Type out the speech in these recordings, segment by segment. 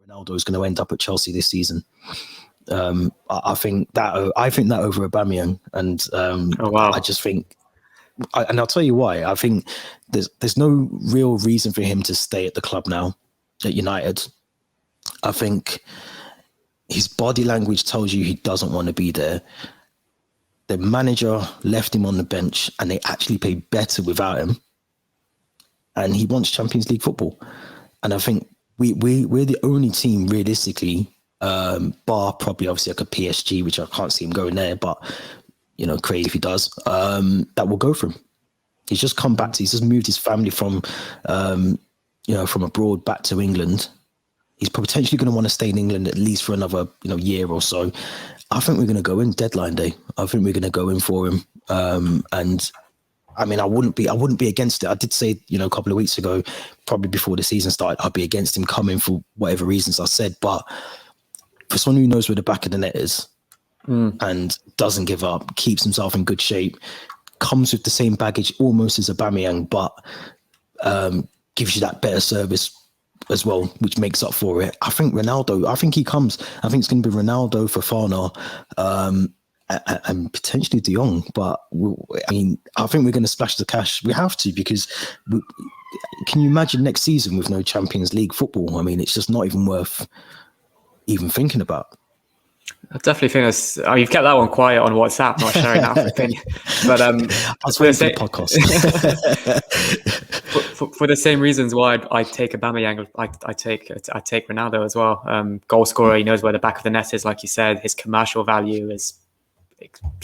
Ronaldo is going to end up at Chelsea this season. I think that over Aubameyang, and oh wow, I just think, and I'll tell you why. I think there's no real reason for him to stay at the club now at United. I think his body language tells you he doesn't want to be there. The manager left him on the bench, and they actually play better without him. And he wants Champions League football. And I think we're the only team realistically, bar probably obviously like a PSG, which I can't see him going there, but crazy if he does, that will go for him. He's just come back he's just moved his family from abroad back to England. He's potentially going to want to stay in England at least for another year or so. I think we're going to go in deadline day. I think we're going to go in for him. And I mean, I wouldn't be against it. I did say, a couple of weeks ago, probably before the season started, I'd be against him coming for whatever reasons I said. But for someone who knows where the back of the net is and doesn't give up, keeps himself in good shape, comes with the same baggage almost as Aubameyang, but gives you that better service as well, which makes up for it. I think Ronaldo, he comes. I think it's going to be Ronaldo, Fofana, and potentially De Jong. But I think we're going to splash the cash. We have to, because can you imagine next season with no Champions League football? I mean, it's just not even worth even thinking about. I definitely think you've kept that one quiet on WhatsApp, not sharing that opinion. But I was waiting for the podcast. for the same reasons why I take Aubameyang, I take Ronaldo as well. Goal scorer, he knows where the back of the net is, like you said. His commercial value is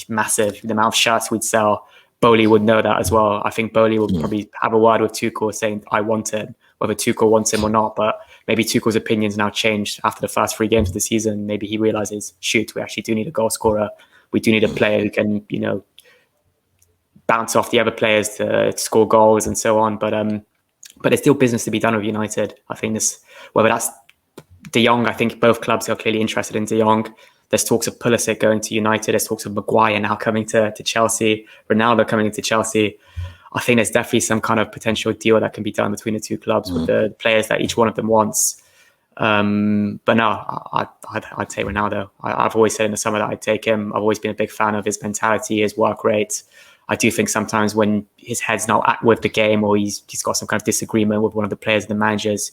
massive. The amount of shirts we'd sell, Bowley would know that as well. I think Bowley would probably have a word with Tuchel saying, I want him, whether Tuchel wants him or not. But maybe Tuchel's opinion's now changed after the first 3 games of the season. Maybe he realizes, shoot, we actually do need a goal scorer. We do need a player who can, bounce off the other players to score goals and so on. But there's still business to be done with United. I think whether that's De Jong, I think both clubs are clearly interested in De Jong. There's talks of Pulisic going to United. There's talks of Maguire now coming to Chelsea, Ronaldo coming into Chelsea. I think there's definitely some kind of potential deal that can be done between the two clubs with the players that each one of them wants. But no, I'd take Ronaldo. I've always said in the summer that I'd take him. I've always been a big fan of his mentality, his work rate. I do think sometimes when his head's not with the game, or he's got some kind of disagreement with one of the players and the managers,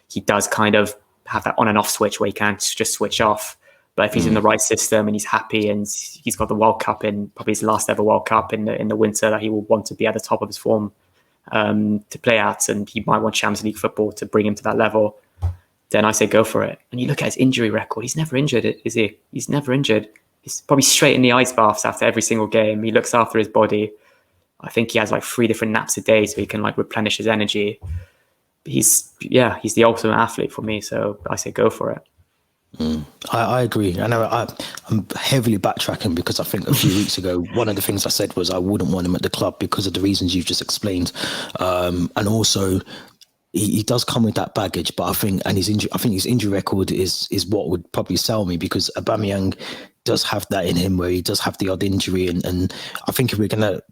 he does kind of have that on and off switch where he can't just switch off. But if he's in the right system and he's happy and he's got the World Cup in probably his last ever World Cup in the winter, that he will want to be at the top of his form to play at, and he might want Champions League football to bring him to that level, then I say go for it. And you look at his injury record, he's never injured, is he? He's never injured. He's probably straight in the ice baths after every single game. He looks after his body. I think he has like 3 different naps a day so he can like replenish his energy. He's the ultimate athlete for me. So I say go for it. I agree. I know I'm heavily backtracking because I think a few weeks ago, one of the things I said was I wouldn't want him at the club because of the reasons you've just explained. And also he does come with that baggage, but I think his injury record is what would probably sell me, because Aubameyang does have that in him where he does have the odd injury. And I think if we're going to,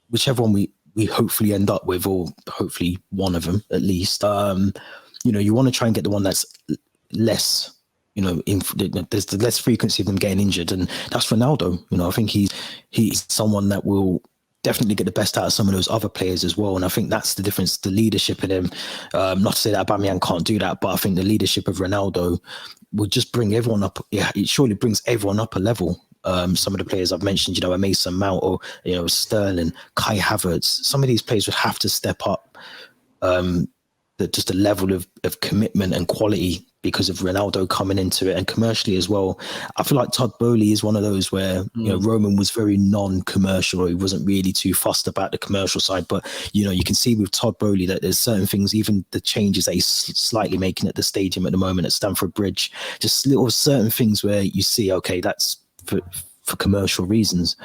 whichever one we hopefully end up with, or hopefully one of them at least, you want to try and get the one that's less, there's the less frequency of them getting injured, and that's Ronaldo. I think he's someone that will definitely get the best out of some of those other players as well. And I think that's the difference, the leadership in him. Not to say that Aubameyang can't do that, but I think the leadership of Ronaldo would just bring everyone up. Yeah, it surely brings everyone up a level. Some of the players I've mentioned, a Mason Mount or, Sterling, Kai Havertz, some of these players would have to step up just the level of commitment and quality because of Ronaldo coming into it, and commercially as well. I feel like Todd Bowley is one of those where, Roman was very non-commercial. He wasn't really too fussed about the commercial side, but, you can see with Todd Bowley that there's certain things, even the changes that he's slightly making at the stadium at the moment at Stamford Bridge, just little certain things where you see, okay, that's for commercial reasons.